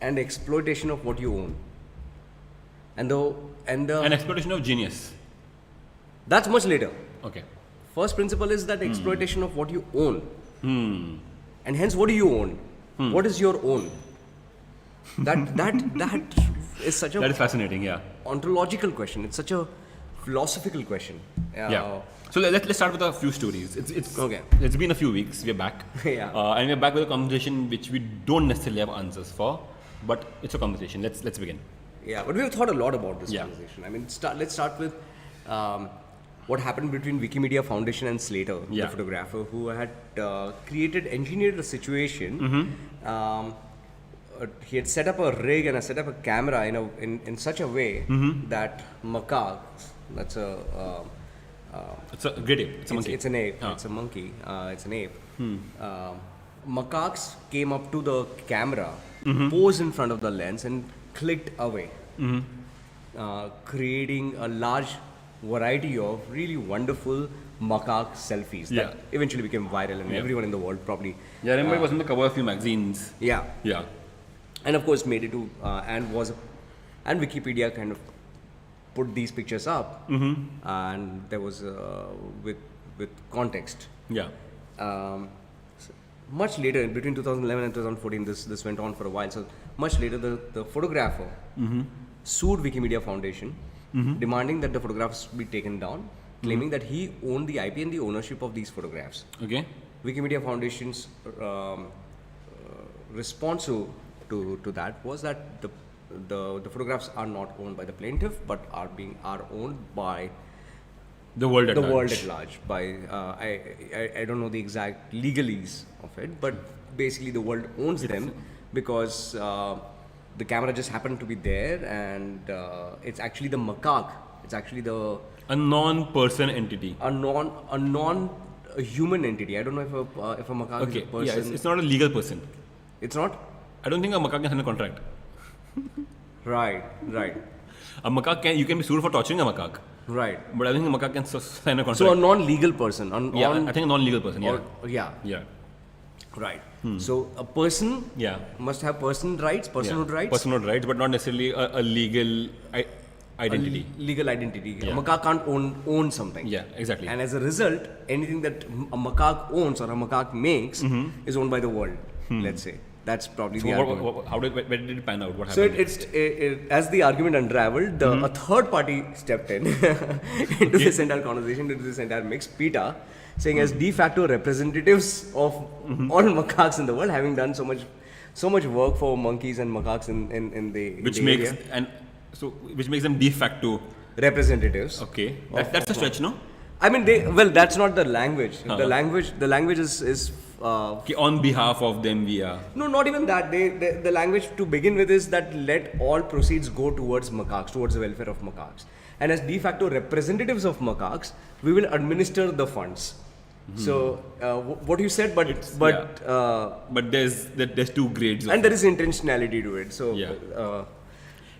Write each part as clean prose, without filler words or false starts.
and exploitation of what you own. And the An exploitation of genius. that's much later. Okay. First principle is that exploitation of what you own. And hence, what do you own? What is your own? That is such a That is fascinating, yeah. ontological question. It's such a philosophical question. Yeah. So let's start with a few stories. It's Okay. It's been a few weeks. We're back. Yeah. And we're back with a conversation which we don't necessarily have answers for, but it's a conversation. Let's begin. Yeah, but we've thought a lot about this Yeah. conversation. I mean, let's start with what happened between Wikimedia Foundation and Slater, Yeah. the photographer, who had engineered a situation. He had set up a rig and set up a camera in such a way that macaques, that's a It's a great ape. It's a monkey. It's an ape. Ah. It's a monkey. It's an ape. Macaques came up to the camera, posed in front of the lens, and clicked away, creating a large variety of really wonderful macaque selfies Yeah. that eventually became viral, and everyone in the world probably. Yeah, I remember it was on the cover of a few magazines. Yeah. Yeah. And of course, made it to and Wikipedia kind of put these pictures up, and there was with context. Yeah. Much later, between 2011 and 2014, this went on for a while. So much later, the photographer sued Wikimedia Foundation, demanding that the photographs be taken down, claiming that he owned the IP and the ownership of these photographs. Okay. Wikimedia Foundation's response to that was that the photographs are not owned by the plaintiff, but are owned by The world at the large. world at large. By I don't know the exact legalese of it, but basically the world owns them because the camera just happened to be there, and it's actually the macaque. It's actually A non-person entity. a non-human entity. I don't know if a macaque Okay. is a person. Yeah, it's not a legal person. It's not. I don't think a macaque can sign a contract. Right. A macaque you can be sued for torturing a macaque, Right. but I think a macaque can sign a contract. So a non-legal person. Yeah, I think a non-legal person. Yeah. Yeah. Yeah. Right. So a person Yeah. must have personhood rights, Personhood rights, but not necessarily a legal identity. legal identity. Yeah. A macaque can't own something. Yeah, exactly. And as a result, anything that a macaque owns or a macaque makes is owned by the world. Let's say that's probably So the argument. where did it pan out? What So happened? as the argument unraveled, a third party stepped in into this entire conversation, into this entire mix. PETA, saying as de facto representatives of all macaques in the world, having done so much work for monkeys and macaques in the which in the makes area. which makes them de facto. Representatives. Okay, that's a stretch, no? I mean, that's not the language. The language is Okay, on behalf of them, we are. no, not even that. The language to begin with is that let all proceeds go towards macaques, towards the welfare of macaques. And as de facto representatives of macaques, we will administer the funds. So what you said, But there's two grades. and there is intentionality to it. So Yeah.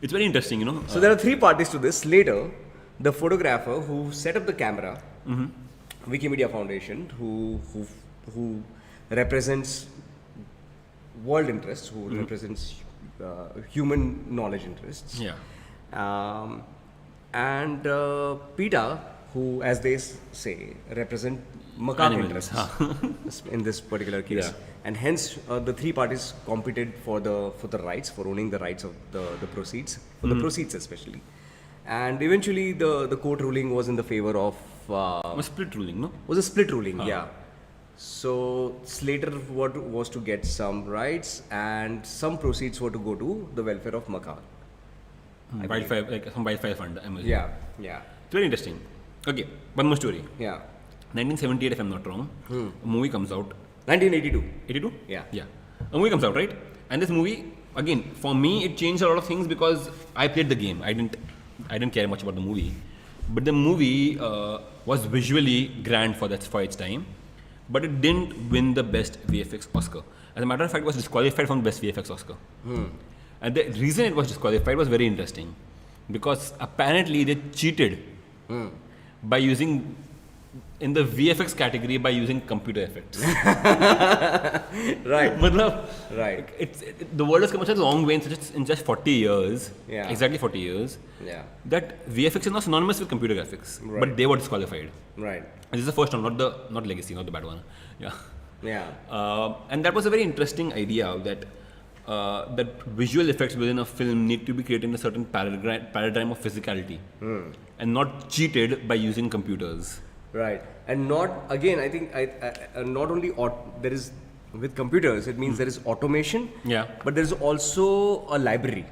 It's very interesting, you know. so there are three parties to this. Later, the photographer who set up the camera, Wikimedia Foundation, who represents world interests, who represents human knowledge interests, Yeah. and PETA, who, as they say, represent macaque Animals. interests in this particular case. Yeah. And hence, the three parties competed for the rights, for owning the rights of the proceeds, for the proceeds especially. And eventually, the court ruling was in the favor of A split ruling, no? was a split ruling, yeah. So Slater was to get some rights, and some proceeds were to go to the welfare of macaque. Wildfire, like some wildfire fund. I'm assuming. Yeah. It's very interesting. Okay, one more story. Yeah. 1978, if I'm not wrong, a movie comes out. 1982. 82? Yeah. Yeah. A movie comes out, right? And this movie, again, for me, it changed a lot of things because I played the game. I didn't care much about the movie, but the movie was visually grand for its time, but it didn't win the best VFX Oscar. As a matter of fact, it was disqualified from the best VFX Oscar. And the reason it was disqualified was very interesting, because apparently they cheated by using in the VFX category by using computer effects. Right. Right. The world has come such a long way in just 40 years. Yeah. Exactly 40 years. Yeah. That VFX is not synonymous with computer graphics, Right. but they were disqualified. Right. This is the first one, not Legacy, not the bad one. Yeah. Yeah. And that was a very interesting idea that visual effects within a film need to be created in a certain paradigm of physicality and not cheated by using computers. Right. And not, again, I think not only there is, with computers, it means there is automation, Yeah. but there is also a library.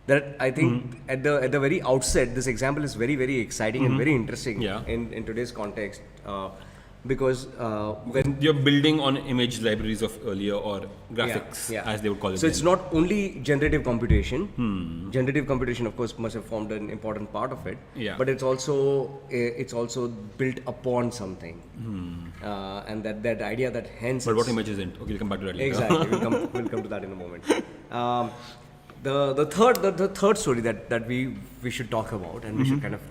That I think at the very outset, this example is very, very exciting and very interesting Yeah. in today's context. Because when You're building on image libraries of earlier or graphics, yeah. as they would call it. So it's then. not only generative computation. Generative computation, of course, must have formed an important part of it. Yeah. But it's also built upon something, and that idea that hence. But what it's- image isn't? Okay, we'll come back to that later. Exactly. We'll come to that in a moment. The third story that we should talk about, and we should kind of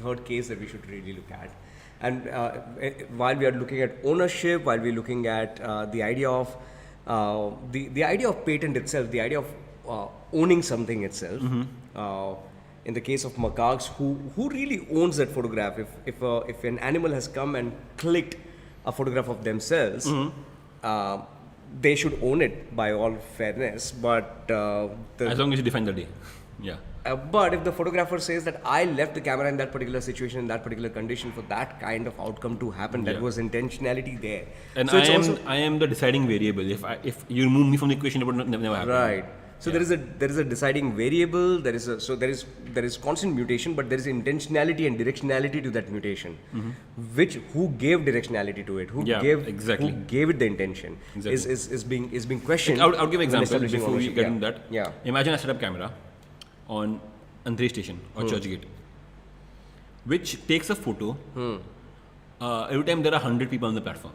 third case that we should really look at. And while we are looking at ownership, while we're looking at the idea of the idea of patent itself, the idea of owning something itself. In the case of macaques, who really owns that photograph? If an animal has come and clicked a photograph of themselves, they should own it by all fairness. But As long as you define the day. Yeah. but if the photographer says that I left the camera in that particular situation, in that particular condition, for that kind of outcome to happen, that Yeah. was intentionality there. And So it's also- I am the deciding variable. If you remove me from the equation, it would never happen. Right. So there is a deciding variable. There is constant mutation, but there is intentionality and directionality to that mutation. Who gave directionality to it? Who Yeah, gave exactly. Who gave it the intention? Exactly. Is being questioned. I'll give an when example establishing before we ownership. get Yeah. into that. Yeah. Imagine a setup camera on Andheri station or Churchgate, which takes a photo every time there are 100 people on the platform.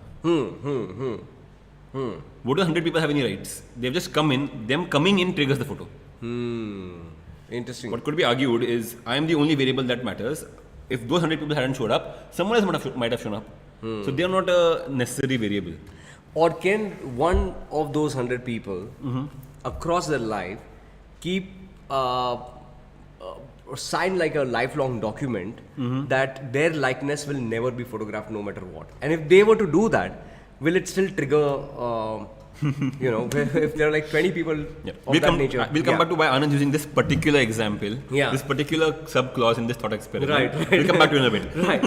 Would the 100 people have any rights? They've just come in. Them coming in triggers the photo. Interesting. What could be argued is I am the only variable that matters. If those 100 people hadn't showed up, someone else might have shown up. So they are not a necessary variable. Or can one of those 100 people across their life keep or sign like a lifelong document that their likeness will never be photographed no matter what? And if they were to do that, will it still trigger, if there are like 20 people of that nature? We'll come back to why Anand using this particular example, Yeah. this particular sub-clause in this thought experiment. Right. We'll come back to it in a bit. Right.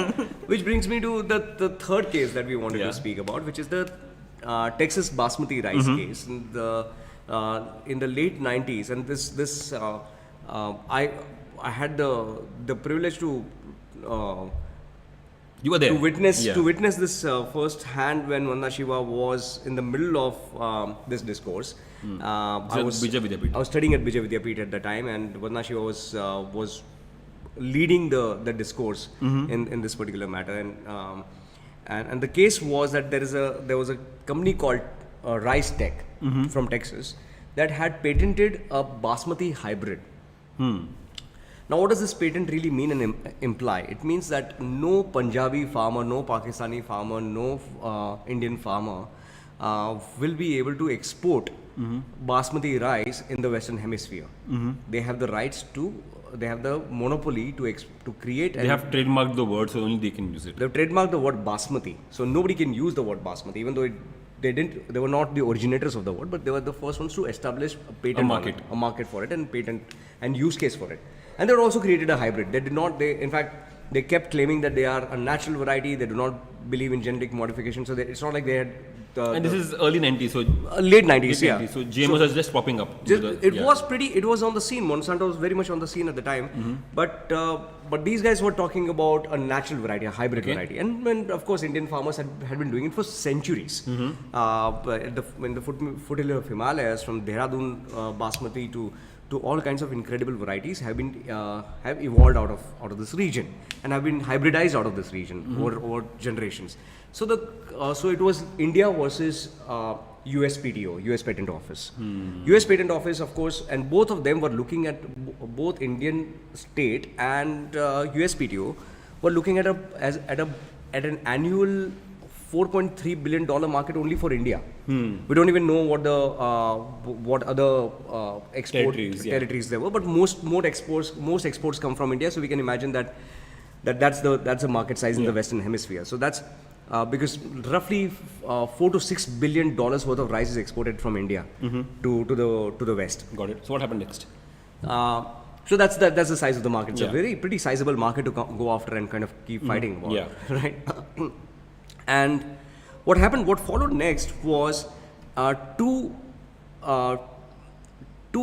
Which brings me to the third case that we wanted Yeah. to speak about, which is the Texas basmati rice case. In the late 90s, and I had the privilege to You were there. to witness this firsthand when Vanda Shiva was in the middle of this discourse. I was Bijay Vidyapith. I was studying at Bijay Vidyapith at the time, and Vanda Shiva was leading the discourse in this particular matter. And the case was that there was a company called Rice Tech from Texas that had patented a basmati hybrid. Now, what does this patent really mean and imply? It means that no Punjabi farmer, no Pakistani farmer, no Indian farmer will be able to export basmati rice in the Western Hemisphere. They have the rights they have the monopoly to create. They have trademarked the word, so only they can use it. They've trademarked the word basmati, so nobody can use the word basmati, even though they were not the originators of the word, but they were the first ones to establish a patent a market for it, and patent and use case for it. And they also created a hybrid. In fact, they kept claiming that they are a natural variety. They do not believe in genetic modification. So it's not like they had. And this is early 90s, so late 90s, yeah. 90s, so GMOs are just popping up. It was on the scene. Monsanto was very much on the scene at the time. But these guys were talking about a natural variety, a hybrid variety. And of course, Indian farmers had been doing it for centuries. In the foothills of Himalayas, from Dehradun basmati to all kinds of incredible varieties have evolved out of this region and have been hybridized out of this region over generations. So it was India versus USPTO, US Patent Office. US Patent Office, of course, and both of them were looking at both Indian state and USPTO were looking at a at an annual $4.3 billion market only for India. We don't even know what other export territories there were, but most exports come from India. So we can imagine that's the market size in the Western Hemisphere. So that's because roughly $4 to $6 billion worth of rice is exported from India to the West. Got it. So what happened next? So that's the size of the market. It's a pretty sizable market to go after and kind of keep fighting about, right? And what followed next was two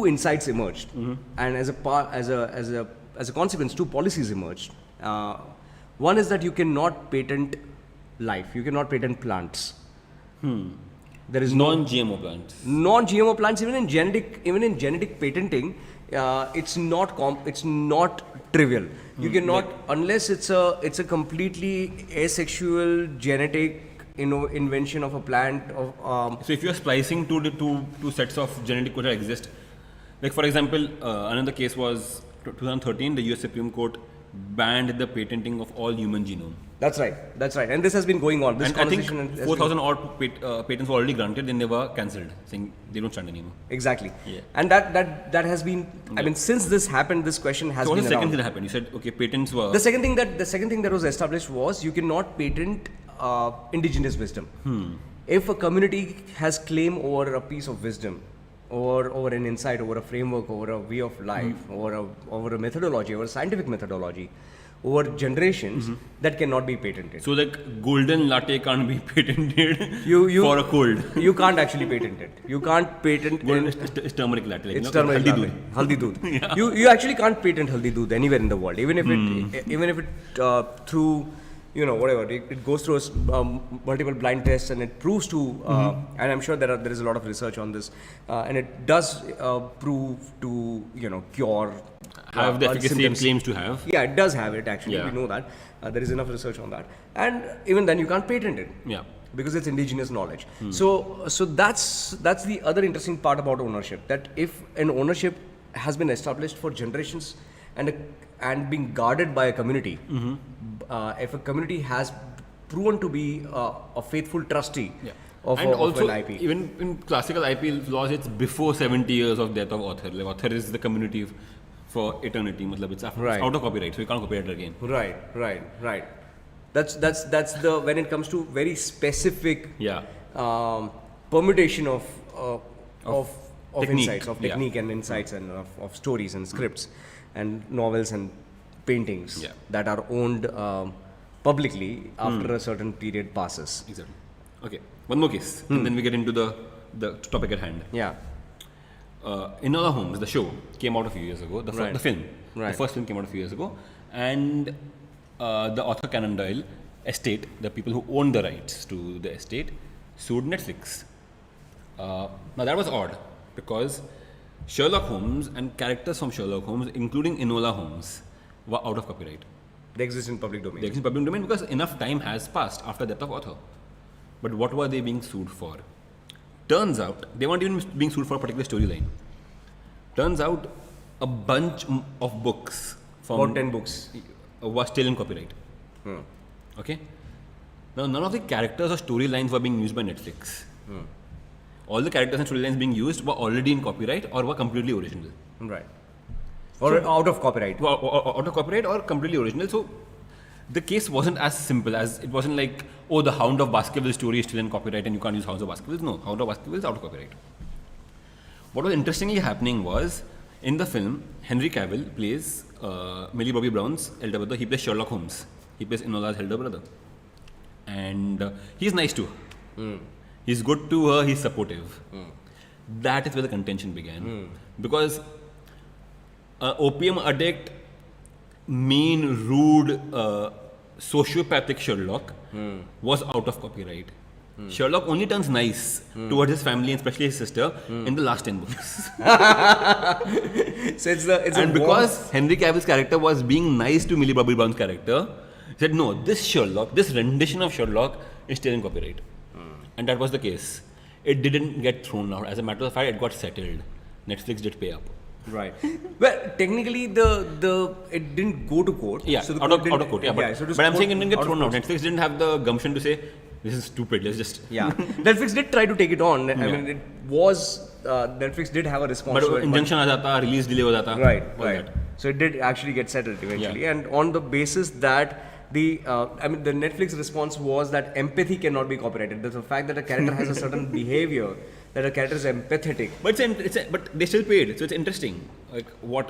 insights emerged, and as a consequence, two policies emerged. One is that you cannot patent life, you cannot patent plants. There is non-GMO plants. Non-GMO plants, even in genetic patenting, it's not trivial. You cannot, unless it's a completely asexual genetic invention of a plant. So if you are splicing two sets of genetic code that exist, like for example, another case was 2013, the US Supreme Court banned the patenting of all human genome. That's right, and this has been going on. This and I think 4,000 odd patents were already granted, then they were cancelled, saying they don't stand anymore. Exactly. Yeah. And that has been, I mean, since this happened, this question has been around. So what was the second thing that happened? You said, okay, patents were... The second thing that was established was you cannot patent indigenous wisdom. If a community has claim over a piece of wisdom, over an insight, over a framework, over a way of life, over a methodology, over a scientific methodology, over generations, that cannot be patented. So like golden latte can't be patented for a cold. You can't actually patent it. You can't patent... Golden is turmeric latte. Like, it's turmeric latte. Haldi doodh. Yeah. You actually can't patent haldi doodh anywhere in the world. Even if it through... whatever, it goes through multiple blind tests and it proves to, and I'm sure there is a lot of research on this, and it does prove to, cure. Have the efficacy it claims to have. Yeah, it does have it actually, we know that. There is enough research on that. And even then you can't patent it. Yeah. Because it's indigenous knowledge. So that's the other interesting part about ownership, that if an ownership has been established for generations and being guarded by a community, if a community has proven to be a faithful trustee of an IP. Even in classical IP laws, it's before 70 years of death of author. Like author is the community for eternity. It's out of copyright, so you can't copyright it again. Right. That's the when it comes to very specific permutation of insights, of technique and insights and of stories and scripts and novels and paintings that are owned publicly after a certain period passes. Exactly. Okay, one more case, and then we get into the topic at hand. Yeah. Enola Holmes, the show, came out a few years ago. The film, the first film came out a few years ago, and the Arthur Conan Doyle estate, the people who owned the rights to the estate, sued Netflix. Now that was odd because Sherlock Holmes and characters from Sherlock Holmes, including Enola Holmes, were out of copyright. They exist in public domain. They exist in public domain because enough time has passed after the death of author. But what were they being sued for? Turns out, they weren't even being sued for a particular storyline. Turns out, a bunch of books from... About 10 books. ...were still in copyright. Okay? Now, none of the characters or storylines were being used by Netflix. All the characters and storylines being used were already in copyright or were completely original. Right. Or out of copyright. Or out of copyright or completely original. So, the case wasn't as simple as, it wasn't like, oh, the Hound of Baskerville story is still in copyright and you can't use Hound of Baskerville. No, Hound of Baskerville is out of copyright. What was interestingly happening was, in the film, Henry Cavill plays Millie Bobby Brown's elder brother. He plays Sherlock Holmes. He plays Enola's elder brother. And he's nice to her. He's good to her, he's supportive. That is where the contention began. Because an opium addict, mean, rude, sociopathic Sherlock was out of copyright. Sherlock only turns nice towards his family and especially his sister in the last 10 books. So it's because Henry Cavill's character was being nice to Millie Bobby Brown's character, he said, no, this Sherlock, this rendition of Sherlock is still in copyright. And that was the case. It didn't get thrown out. As a matter of fact, it got settled. Netflix did pay up. Right. Well, technically, the it didn't go to court. Yeah, So the out court of didn't- court. Yeah, but, so it was but I'm court- saying it didn't get out of thrown out. court. Netflix didn't have the gumption to say this is stupid. Let's just Yeah, Netflix did try to take it on. I Yeah. mean, it was Netflix did have a response but to it. injunction आ जाता, release delay हो जाता. Right, all right. that. So it did actually get settled eventually, Yeah. and on the basis that the the Netflix response was that empathy cannot be copyrighted. There's the fact that a character has a certain behavior, that a character is empathetic. But but they still paid, so it's interesting. Like, what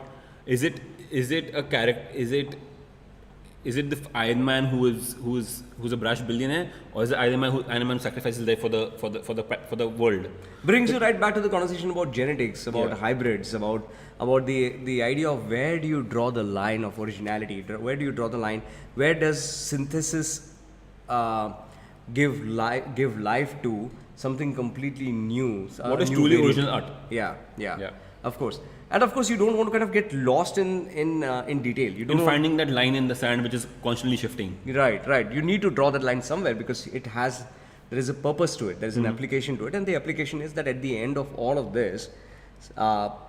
is it? Is it a character? Is it the Iron Man who's a brash billionaire, or is it Iron Man who sacrifices life for the world? Brings you right back to the conversation about genetics, about Yeah. hybrids, about the idea of where do you draw the line of originality? Where do you draw the line? Where does synthesis give life to something completely new? What is new truly variable? original art? Yeah. Of course. And of course, you don't want to kind of get lost in detail. You don't In want, finding that line in the sand which is constantly shifting. right. You need to draw that line somewhere because there is a purpose to it. There is Mm-hmm. an application to it, and the application is that at the end of all of this,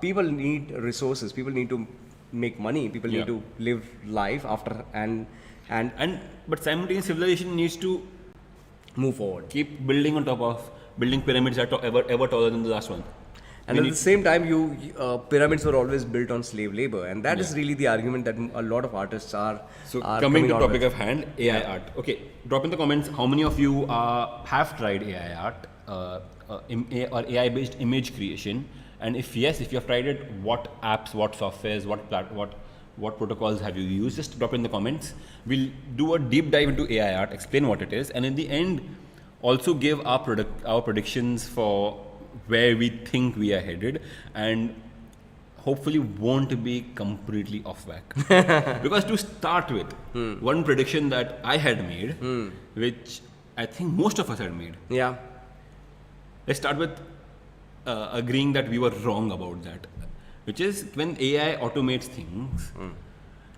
people need resources. People need to make money. People Yeah. need to live life after and But simultaneous civilization needs to move forward. keep building on top of building pyramids that are ever taller than the last one. And at the same time, pyramids were always built on slave labor, and that is really the argument that a lot of artists are. So are coming to out topic with. of hand, AI art. Okay, drop in the comments how many of you have tried AI art or AI based image creation, and if yes, if you have tried it, what apps, what softwares, what protocols have you used? Just drop in the comments. We'll do a deep dive into AI art, explain what it is, and in the end, also give our predictions for where we think we are headed, and hopefully won't be completely off whack. Because to start with, one prediction that I had made, which I think most of us had made, Yeah. let's start with agreeing that we were wrong about that, which is when AI automates things,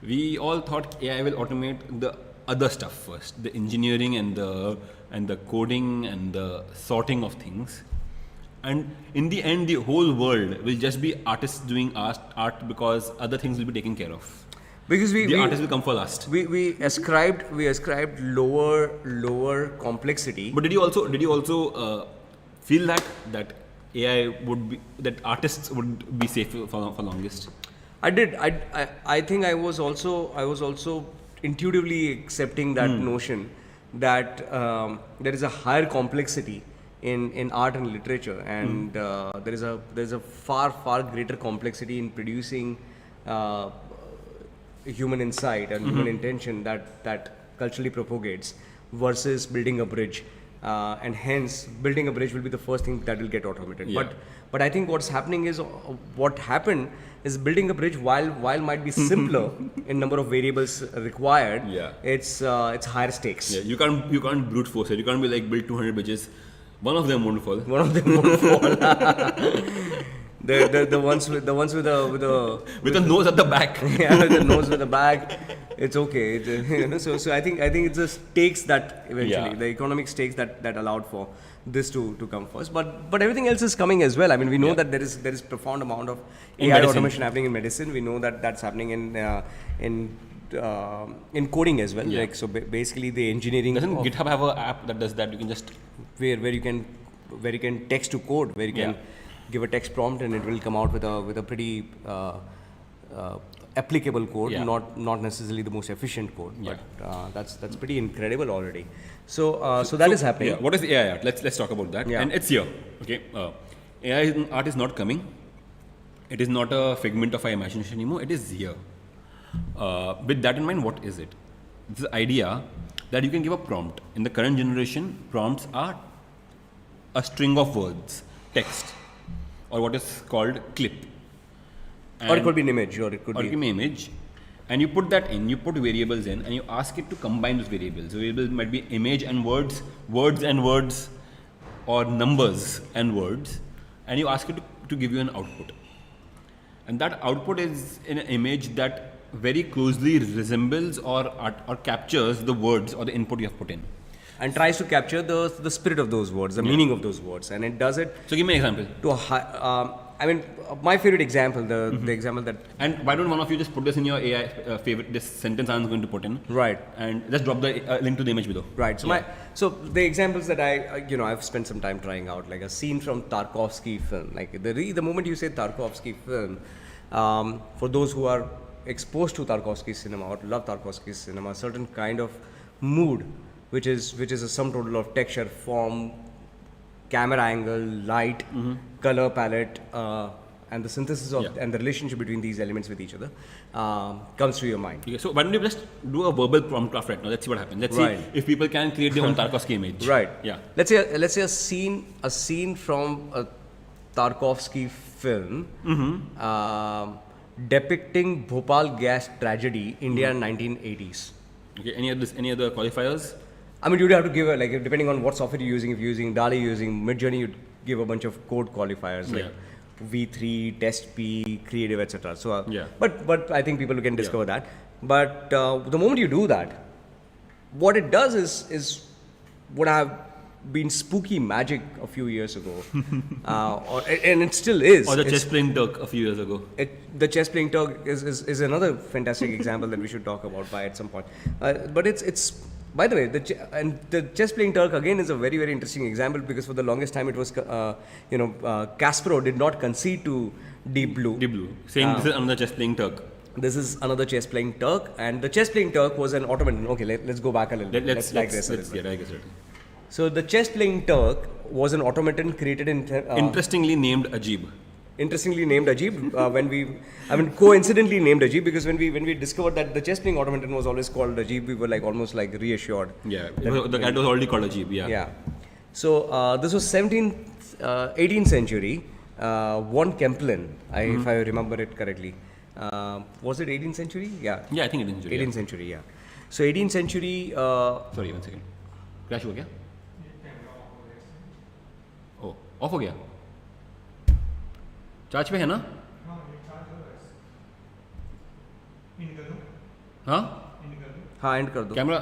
we all thought AI will automate the other stuff first, the engineering and the coding and the sorting of things. And in the end, the whole world will just be artists doing art because other things will be taken care of. Because The artist will come for last. we ascribed lower complexity. But did you also feel that AI would be, that artists would be safe for longest? I did. I think I was also intuitively accepting that notion that there is a higher complexity in art and literature, and there is a far greater complexity in producing human insight and human intention that culturally propagates versus building a bridge. And hence, building a bridge will be the first thing that will get automated. Yeah. But I think what's happening is what happened is building a bridge while might be simpler in number of variables required. Yeah. It's higher stakes. Yeah, you can't brute force it. You can't be like build 200 bridges, one of them won't fall. One of them won't fall. The ones with the With a nose at the back. yeah, with the nose with the bag, it's okay. So I think it's the stakes that eventually, Yeah. the economic stakes that allowed for this to come first. But everything else is coming as well. I mean, we know that there is profound amount of In AI medicine. automation happening in medicine. We know that that's happening in coding as well. Yeah. Like so, basically the engineering Doesn't of GitHub have an app that does that? You can just where you can text to code, where you can give a text prompt and it will come out with a pretty applicable code, Yeah. not necessarily the most efficient code, Yeah. but that's pretty incredible already. So that is happening. Yeah. What is AI art? Let's talk about that. Yeah. And it's here. Okay. AI art is not coming. It is not a figment of our imagination anymore. It is here. With that in mind, what is it? It's the idea that you can give a prompt. In the current generation, prompts are a string of words, text, or what is called clip. Or it could be an image, or it could Or be give me image, and you put that in, you put variables in, and you ask it to combine those variables. The variables might be image and words, words and words, or numbers and words, and you ask it to give you an output. And that output is in an image that very closely resembles or captures the words or the input you have put in. and tries to capture the spirit of those words, the meaning of those words, and it does it So give me an example. to a high, I mean, my favorite example, the example that And why don't one of you just put this in your AI favorite, this sentence I'm going to put in. right. And just drop the link to the image below. Right. So so the examples that I've spent some time trying out, like a scene from Tarkovsky film. Like the moment you say Tarkovsky film, for those who are exposed to Tarkovsky cinema or love Tarkovsky cinema, a certain kind of mood, which is a sum total of texture, form, camera angle, light, color palette, and the synthesis of and the relationship between these elements with each other comes to your mind. Okay, so why don't you just do a verbal prompt craft right now? Let's see what happens. Let's Right. see if people can create their own Tarkovsky image. Right. Yeah. Let's say a scene from a Tarkovsky film depicting Bhopal gas tragedy, India 1980s. Okay. Any other qualifiers? I mean, you'd have to give a, like, depending on what software you're using. If you're using DALL-E, you're using Midjourney, you'd give a bunch of code qualifiers like V3, Test P, Creative, etc. So, but I think people can discover that. But the moment you do that, what it does is what have been spooky magic a few years ago, and it still is. Or the chess playing Turk a few years ago. The chess playing Turk is another fantastic example that we should talk about at some point. But it's by the way, the chess playing Turk again is a very, very interesting example, because for the longest time it was Kasparov did not concede to Deep Blue. Deep Blue saying this is another chess playing Turk. This is another chess playing Turk, and the chess playing Turk was an automaton. Okay, let's go back a little. Let's digress a little bit. Digress. So the chess playing Turk was an automaton created in interestingly named Ajib. Interestingly named Ajib, coincidentally named Ajib, because when we discovered that the chess playing automaton was always called Ajib, we were like almost like reassured. Yeah, the cat was already called Ajib. Yeah. So this was 18th century. Von Kempelen, if I remember it correctly, was it 18th century? Yeah. Yeah, I think 18th century. 18th century. Yeah. So 18th century. Sorry, 1 second. Crash हो गया? Oh, off हो गया? Charge पे है ना? हाँ? हाँ, and कर दो. कैमरा